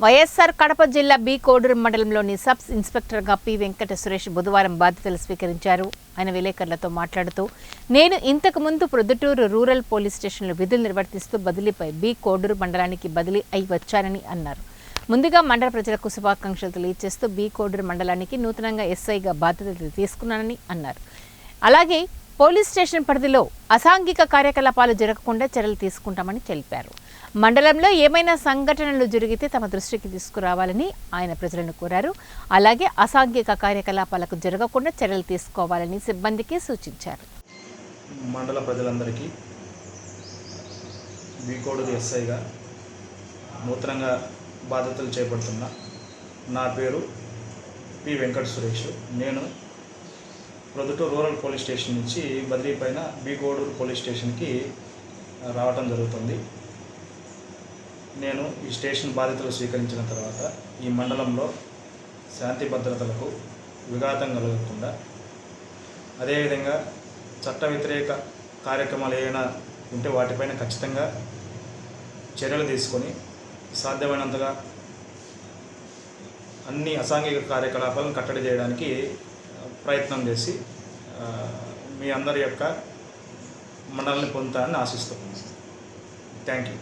వైఎస్ఆర్ కడప జిల్లా బి కోడూరు మండలంలోని sub ఇన్స్పెక్టర్గా P Venkata Suresh బుధవారం బాధ్యతలు స్వీకరించారు. ఆయన విలేకరులతో మాట్లాడుతూ, నేను ఇంతకు ముందు ప్రొద్దుటూరు రూరల్ పోలీస్ స్టేషన్లో విధులు నిర్వర్తిస్తూ బదిలీపై బి కోడూరు మండలానికి బదిలీ అయి వచ్చానని అన్నారు. ముందుగా మండల ప్రజలకు శుభాకాంక్షలు తెలియజేస్తూ బి కోడూరు మండలానికి నూతనంగా ఎస్ఐగా బాధ్యతలు తీసుకున్నానని అన్నారు. అలాగే పోలీస్ స్టేషన్ పరిధిలో అసాంఘిక కార్యకలాపాలు జరగకుండా చర్యలు తీసుకుంటామని తెలిపారు. మండలంలో ఏమైనా సంఘటనలు జరిగితే తమ దృష్టికి తీసుకురావాలని ఆయన ప్రజలను కోరారు. అలాగే అసాంఘిక కార్యకలాపాలకు జరగకుండా చర్యలు తీసుకోవాలని సిబ్బందికి సూచించారు. మండల ప్రజలందరికీ బి కోడూరు ఎస్ఐగా నూతనంగా బాధ్యతలు చేపడుతున్న నా పేరు పి వెంకట సురేష్. నేను ప్రొద్దుటూరు రూరల్ పోలీస్ స్టేషన్ నుంచి బదిలీ పైన బి కోడూరు పోలీస్ స్టేషన్కి రావటం జరుగుతుంది. నేను ఈ స్టేషన్ బాధ్యతలు స్వీకరించిన తర్వాత ఈ మండలంలో శాంతి భద్రతలకు విఘాతం కలగకుండా, అదేవిధంగా చట్ట వ్యతిరేక కార్యక్రమాలు ఏమైనా ఉంటే వాటిపైన ఖచ్చితంగా చర్యలు తీసుకొని సాధ్యమైనంతగా అన్ని అసాంఘిక కార్యకలాపాలను కట్టడి చేయడానికి ప్రయత్నం చేసి మీ అందరి యొక్క మండలాన్ని పొందుతానని ఆశిస్తున్నాను. Thank you.